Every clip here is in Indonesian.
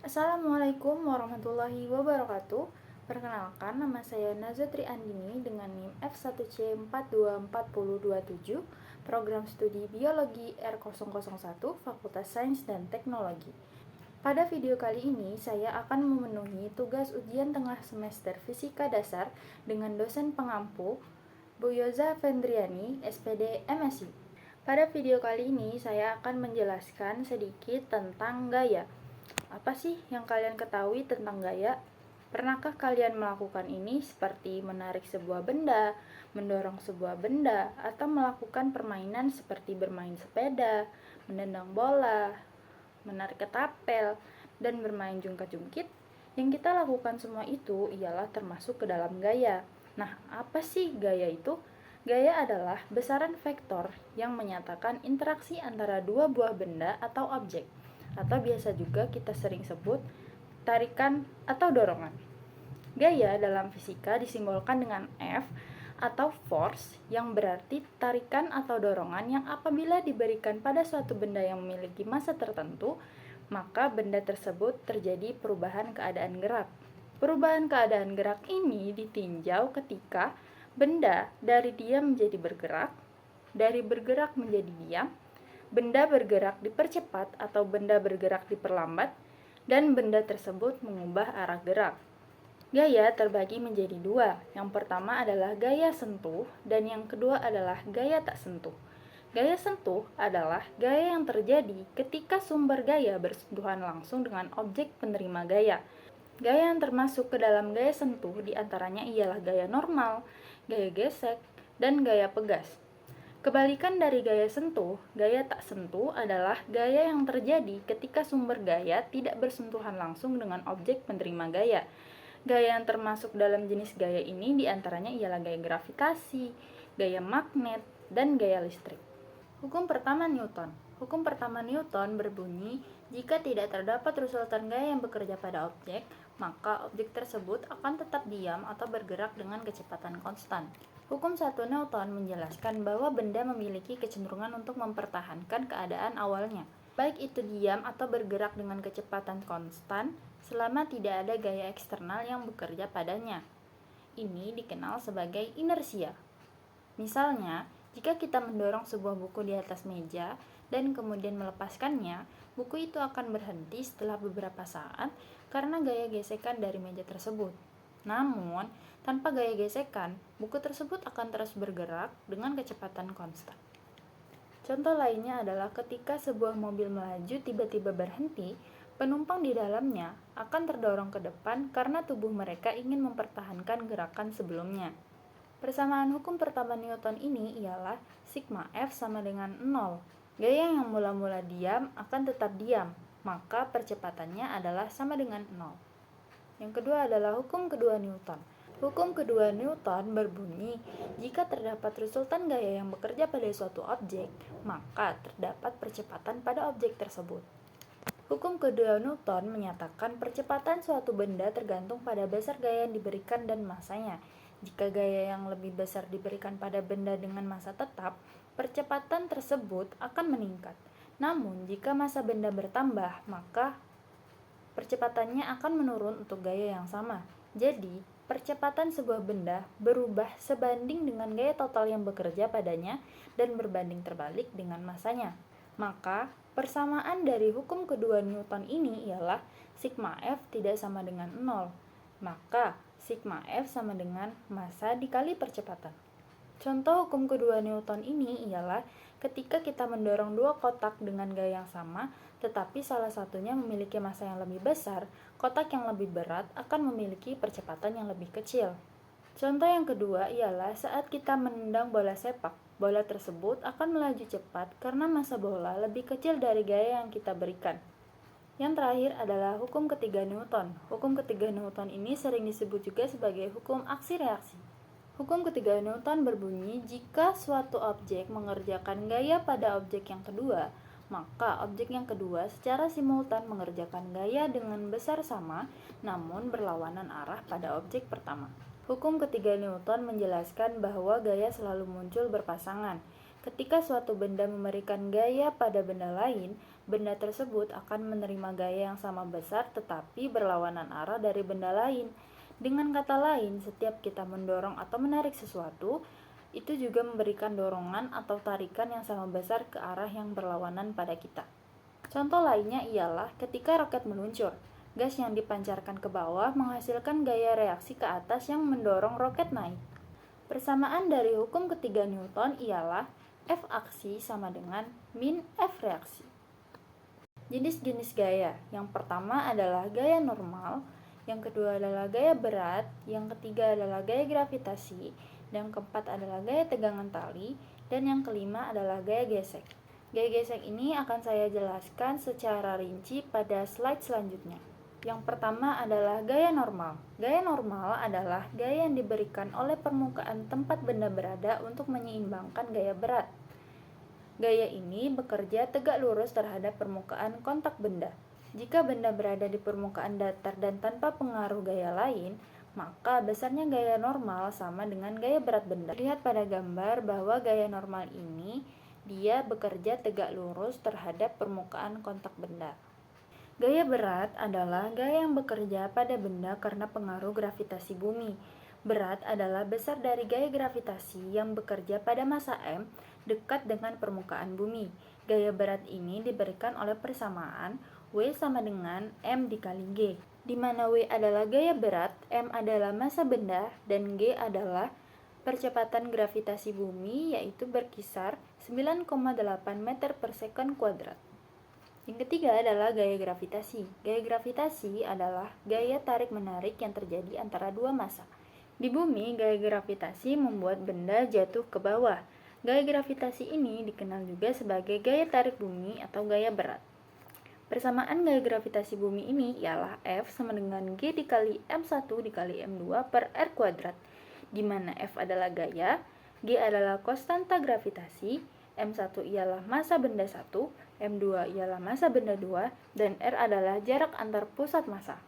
Assalamualaikum warahmatullahi wabarakatuh. Perkenalkan, nama saya Nazatri Andini dengan NIM F1C424027, Program Studi Biologi R001, Fakultas Sains dan Teknologi. Pada video kali ini, saya akan memenuhi tugas ujian tengah semester Fisika Dasar dengan dosen pengampu, Bu Yoza Fendriani, SPD MSI. Pada video kali ini, saya akan menjelaskan sedikit tentang gaya. Apa sih yang kalian ketahui tentang gaya? Pernahkah kalian melakukan ini seperti menarik sebuah benda, mendorong sebuah benda, atau melakukan permainan seperti bermain sepeda, menendang bola, menarik ketapel, dan bermain jungkat-jungkit? Yang kita lakukan semua itu ialah termasuk ke dalam gaya. Nah, apa sih gaya itu? Gaya adalah besaran vektor yang menyatakan interaksi antara dua buah benda atau objek, atau biasa juga kita sering sebut tarikan atau dorongan. Gaya dalam fisika disimbolkan dengan F atau force yang berarti tarikan atau dorongan yang apabila diberikan pada suatu benda yang memiliki massa tertentu, maka benda tersebut terjadi perubahan keadaan gerak. Perubahan keadaan gerak ini ditinjau ketika benda dari diam menjadi bergerak, dari bergerak menjadi diam, benda bergerak dipercepat atau benda bergerak diperlambat, dan benda tersebut mengubah arah gerak. Gaya terbagi menjadi dua. Yang pertama adalah gaya sentuh dan yang kedua adalah gaya tak sentuh. Gaya sentuh adalah gaya yang terjadi ketika sumber gaya bersentuhan langsung dengan objek penerima gaya. Gaya yang termasuk ke dalam gaya sentuh diantaranya ialah gaya normal, gaya gesek, dan gaya pegas. Kebalikan dari gaya sentuh, gaya tak sentuh adalah gaya yang terjadi ketika sumber gaya tidak bersentuhan langsung dengan objek penerima gaya. Gaya yang termasuk dalam jenis gaya ini diantaranya ialah gaya gravitasi, gaya magnet, dan gaya listrik. Hukum pertama Newton. Hukum pertama Newton berbunyi, jika tidak terdapat resultan gaya yang bekerja pada objek, maka objek tersebut akan tetap diam atau bergerak dengan kecepatan konstan. Hukum 1 Newton menjelaskan bahwa benda memiliki kecenderungan untuk mempertahankan keadaan awalnya, baik itu diam atau bergerak dengan kecepatan konstan, selama tidak ada gaya eksternal yang bekerja padanya. Ini dikenal sebagai inersia. Misalnya, jika kita mendorong sebuah buku di atas meja dan kemudian melepaskannya, buku itu akan berhenti setelah beberapa saat karena gaya gesekan dari meja tersebut. Namun, tanpa gaya gesekan, buku tersebut akan terus bergerak dengan kecepatan konstan. Contoh lainnya adalah ketika sebuah mobil melaju tiba-tiba berhenti, penumpang di dalamnya akan terdorong ke depan karena tubuh mereka ingin mempertahankan gerakan sebelumnya. Persamaan hukum pertama Newton ini ialah sigma F sama dengan 0. Gaya yang mula-mula diam akan tetap diam, maka percepatannya adalah sama dengan 0. Yang kedua adalah hukum kedua Newton. Hukum kedua Newton berbunyi, jika terdapat resultan gaya yang bekerja pada suatu objek, maka terdapat percepatan pada objek tersebut. Hukum kedua Newton menyatakan percepatan suatu benda tergantung pada besar gaya yang diberikan dan massanya. Jika gaya yang lebih besar diberikan pada benda dengan massa tetap, percepatan tersebut akan meningkat. Namun, jika massa benda bertambah, maka percepatannya akan menurun untuk gaya yang sama. Jadi, percepatan sebuah benda berubah sebanding dengan gaya total yang bekerja padanya dan berbanding terbalik dengan massanya. Maka, persamaan dari hukum kedua Newton ini ialah sigma F tidak sama dengan 0. Maka, sigma F sama dengan massa dikali percepatan. Contoh hukum kedua Newton ini ialah ketika kita mendorong dua kotak dengan gaya yang sama, tetapi salah satunya memiliki massa yang lebih besar, kotak yang lebih berat akan memiliki percepatan yang lebih kecil. Contoh yang kedua ialah saat kita menendang bola sepak, bola tersebut akan melaju cepat karena massa bola lebih kecil dari gaya yang kita berikan. Yang terakhir adalah hukum ketiga Newton. Hukum ketiga Newton ini sering disebut juga sebagai hukum aksi-reaksi. Hukum ketiga Newton berbunyi, jika suatu objek mengerjakan gaya pada objek yang kedua, maka objek yang kedua secara simultan mengerjakan gaya dengan besar sama, namun berlawanan arah pada objek pertama. Hukum ketiga Newton menjelaskan bahwa gaya selalu muncul berpasangan. Ketika suatu benda memberikan gaya pada benda lain, benda tersebut akan menerima gaya yang sama besar tetapi berlawanan arah dari benda lain. Dengan kata lain, setiap kita mendorong atau menarik sesuatu, itu juga memberikan dorongan atau tarikan yang sama besar ke arah yang berlawanan pada kita. Contoh lainnya ialah ketika roket meluncur, gas yang dipancarkan ke bawah menghasilkan gaya reaksi ke atas yang mendorong roket naik. Persamaan dari hukum ketiga Newton ialah F aksi sama dengan min F reaksi. Jenis-jenis gaya, yang pertama adalah gaya normal, yang kedua adalah gaya berat, yang ketiga adalah gaya gravitasi, dan keempat adalah gaya tegangan tali, dan yang kelima adalah gaya gesek. Gaya gesek ini akan saya jelaskan secara rinci pada slide selanjutnya. Yang pertama adalah gaya normal. Gaya normal adalah gaya yang diberikan oleh permukaan tempat benda berada untuk menyeimbangkan gaya berat. Gaya ini bekerja tegak lurus terhadap permukaan kontak benda. Jika benda berada di permukaan datar dan tanpa pengaruh gaya lain, maka besarnya gaya normal sama dengan gaya berat benda. Lihat pada gambar bahwa gaya normal ini dia bekerja tegak lurus terhadap permukaan kontak benda. Gaya berat adalah gaya yang bekerja pada benda karena pengaruh gravitasi bumi. Berat adalah besar dari gaya gravitasi yang bekerja pada massa M dekat dengan permukaan bumi. Gaya berat ini diberikan oleh persamaan W sama dengan M dikali G, di mana W adalah gaya berat, M adalah massa benda, dan G adalah percepatan gravitasi bumi, yaitu berkisar 9,8 meter per second kuadrat. Yang ketiga adalah gaya gravitasi. Gaya gravitasi adalah gaya tarik-menarik yang terjadi antara dua massa. Di bumi, gaya gravitasi membuat benda jatuh ke bawah. Gaya gravitasi ini dikenal juga sebagai gaya tarik bumi atau gaya berat. Persamaan gaya gravitasi bumi ini ialah F sama dengan G dikali M1 dikali M2 per R kuadrat, di mana F adalah gaya, G adalah konstanta gravitasi, M1 ialah massa benda 1, M2 ialah massa benda 2, dan R adalah jarak antar pusat massa.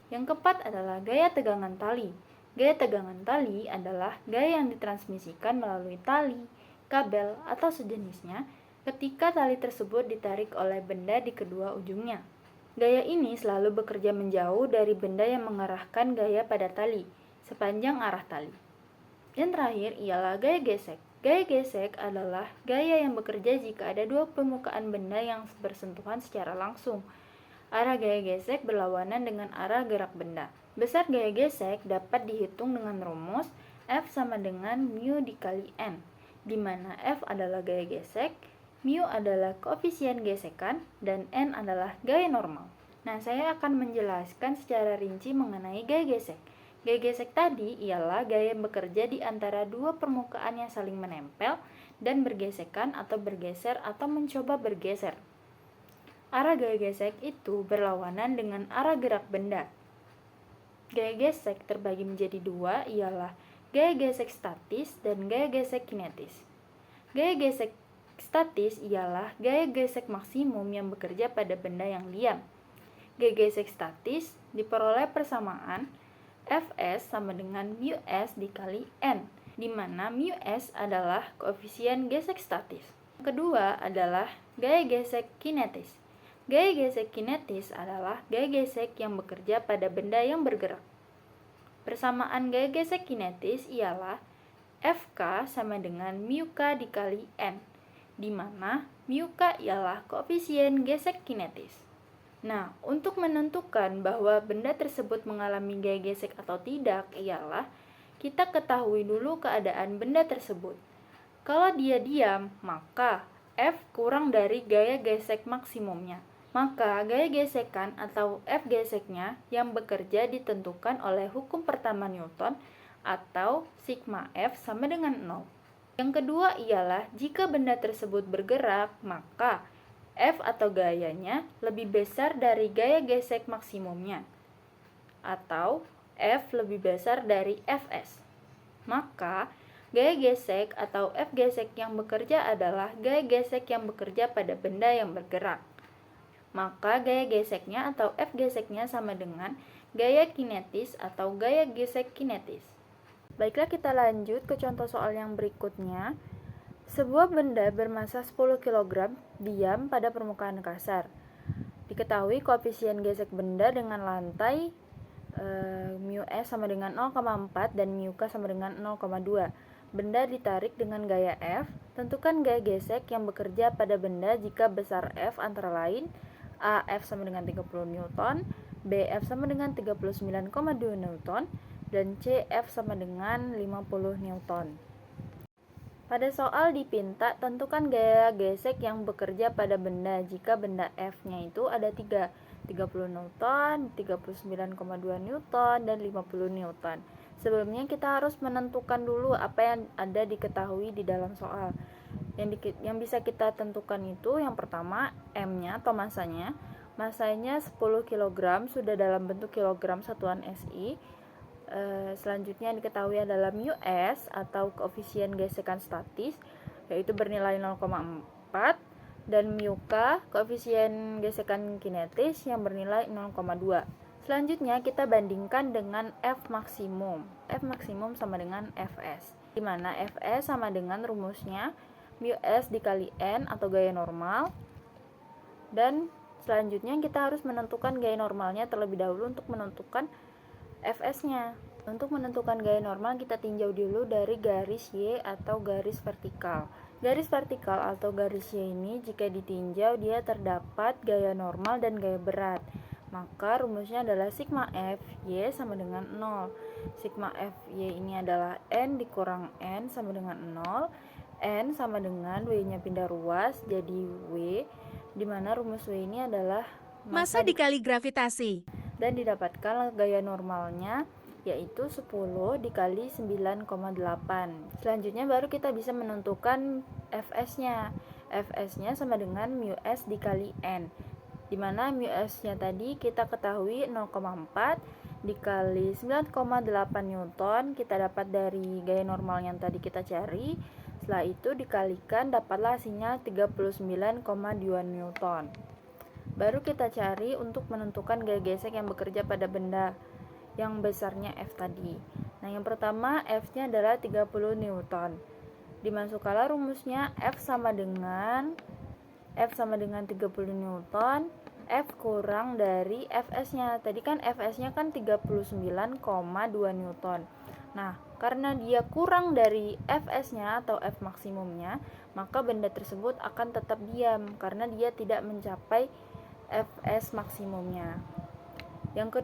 Yang keempat adalah gaya tegangan tali. Gaya tegangan tali adalah gaya yang ditransmisikan melalui tali, kabel, atau sejenisnya ketika tali tersebut ditarik oleh benda di kedua ujungnya. Gaya ini selalu bekerja menjauh dari benda yang mengarahkan gaya pada tali, sepanjang arah tali. Yang terakhir ialah gaya gesek. Gaya gesek adalah gaya yang bekerja jika ada dua permukaan benda yang bersentuhan secara langsung. Arah gaya gesek berlawanan dengan arah gerak benda. Besar gaya gesek dapat dihitung dengan rumus F sama dengan mu dikali N, di mana F adalah gaya gesek, mu adalah koefisien gesekan, dan N adalah gaya normal. Nah, saya akan menjelaskan secara rinci mengenai gaya gesek. Gaya gesek tadi ialah gaya yang bekerja di antara dua permukaan yang saling menempel dan bergesekan atau bergeser atau mencoba bergeser. Arah gaya gesek itu berlawanan dengan arah gerak benda. Gaya gesek terbagi menjadi dua, ialah gaya gesek statis dan gaya gesek kinetis. Gaya gesek statis ialah gaya gesek maksimum yang bekerja pada benda yang diam. Gaya gesek statis diperoleh persamaan Fs sama dengan μs dikali N, di mana μs adalah koefisien gesek statis. Kedua adalah gaya gesek kinetis. Gaya gesek kinetis adalah gaya gesek yang bekerja pada benda yang bergerak. Persamaan gaya gesek kinetis ialah Fk sama dengan μk dikali N, di mana μk ialah koefisien gesek kinetis. Nah, untuk menentukan bahwa benda tersebut mengalami gaya gesek atau tidak ialah kita ketahui dulu keadaan benda tersebut. Kalau dia diam, maka F kurang dari gaya gesek maksimumnya. Maka gaya gesekan atau F geseknya yang bekerja ditentukan oleh hukum pertama Newton atau sigma F sama dengan 0. Yang kedua ialah jika benda tersebut bergerak, maka F atau gayanya lebih besar dari gaya gesek maksimumnya, atau F lebih besar dari Fs. Maka gaya gesek atau F gesek yang bekerja adalah gaya gesek yang bekerja pada benda yang bergerak. Maka gaya geseknya atau F geseknya sama dengan gaya kinetis atau gaya gesek kinetis. Baiklah, kita lanjut ke contoh soal yang berikutnya. Sebuah benda bermassa 10 kg diam pada permukaan kasar. Diketahui koefisien gesek benda dengan lantai mu S sama dengan 0,4 dan mu K sama dengan 0,2. Benda ditarik dengan gaya F. Tentukan gaya gesek yang bekerja pada benda jika besar F antara lain A F sama dengan 30 Newton, B F sama dengan 39,2 Newton, dan C F sama dengan 50 Newton. Pada soal dipinta, tentukan gaya gesek yang bekerja pada benda jika benda F-nya itu ada 30 Newton, 39,2 Newton, dan 50 Newton. Sebelumnya kita harus menentukan dulu apa yang ada diketahui di dalam soal. Yang bisa kita tentukan itu yang pertama M-nya atau masanya. Masanya 10 kg sudah dalam bentuk kilogram satuan SI. Selanjutnya diketahui adalah mu S atau koefisien gesekan statis, yaitu bernilai 0,4, dan mu K koefisien gesekan kinetis yang bernilai 0,2. Selanjutnya kita bandingkan dengan F maksimum. F maksimum sama dengan Fs, di mana Fs sama dengan rumusnya mu S dikali N atau gaya normal. Dan selanjutnya kita harus menentukan gaya normalnya terlebih dahulu untuk menentukan Fs-nya. Untuk menentukan gaya normal kita tinjau dulu dari garis Y atau garis vertikal. Garis vertikal atau garis Y ini jika ditinjau dia terdapat gaya normal dan gaya berat. Maka rumusnya adalah sigma F Y sama dengan 0. Sigma F Y ini adalah N dikurang N sama dengan 0. N sama dengan W-nya pindah ruas jadi W, di mana rumus W ini adalah massa dikali gravitasi. Dan didapatkan gaya normalnya yaitu 10 dikali 9,8. Selanjutnya baru kita bisa menentukan Fs-nya. Fs-nya sama dengan mu S dikali N, dimana mu S-nya tadi kita ketahui 0,4 dikali 9,8 Newton, kita dapat dari gaya normal yang tadi kita cari. Setelah itu dikalikan dapatlah hasilnya 39,2 Newton. Baru kita cari untuk menentukan gaya gesek yang bekerja pada benda yang besarnya F tadi. Nah, yang pertama F-nya adalah 30 Newton. Dimasukkanlah rumusnya F sama dengan 30 Newton, F kurang dari Fs-nya. Tadi kan Fs-nya kan 39,2 Newton. Nah, karena dia kurang dari Fs-nya atau F maksimumnya, maka benda tersebut akan tetap diam karena dia tidak mencapai Fs maksimumnya. Yang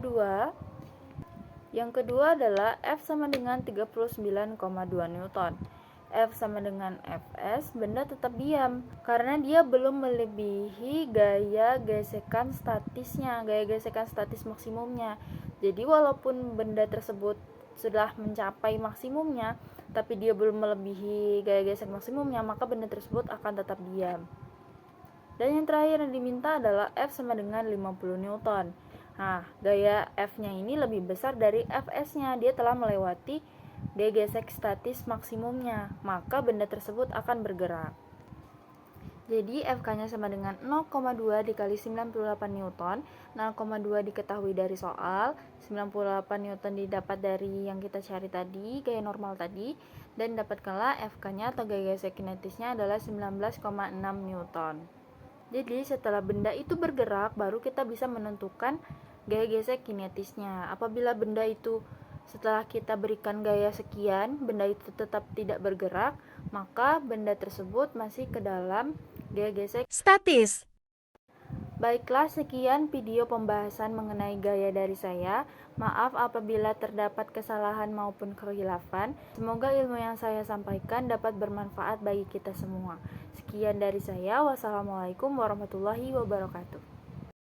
kedua adalah F sama dengan 39,2 Newton. F sama dengan Fs, benda tetap diam karena dia belum melebihi gaya gesekan statisnya, gaya gesekan statis maksimumnya. Jadi walaupun benda tersebut sudah mencapai maksimumnya, tapi dia belum melebihi gaya gesek maksimumnya, maka benda tersebut akan tetap diam. Dan yang terakhir yang diminta adalah F sama dengan 50 Newton. Nah, gaya F-nya ini lebih besar dari Fs-nya, dia telah melewati gaya gesek statis maksimumnya, maka benda tersebut akan bergerak. Jadi FK-nya sama dengan 0,2 dikali 98 Newton. 0,2 diketahui dari soal, 98 Newton didapat dari yang kita cari tadi, gaya normal tadi, dan dapatkanlah FK-nya atau gaya gesek kinetisnya adalah 19,6 Newton. Jadi setelah benda itu bergerak, baru kita bisa menentukan gaya gesek kinetisnya. Apabila benda itu setelah kita berikan gaya sekian, benda itu tetap tidak bergerak, maka benda tersebut masih ke dalam gaya gesek statis. Baiklah, sekian video pembahasan mengenai gaya dari saya. Maaf apabila terdapat kesalahan maupun kekhilafan. Semoga ilmu yang saya sampaikan dapat bermanfaat bagi kita semua. Sekian dari saya. Wassalamualaikum warahmatullahi wabarakatuh.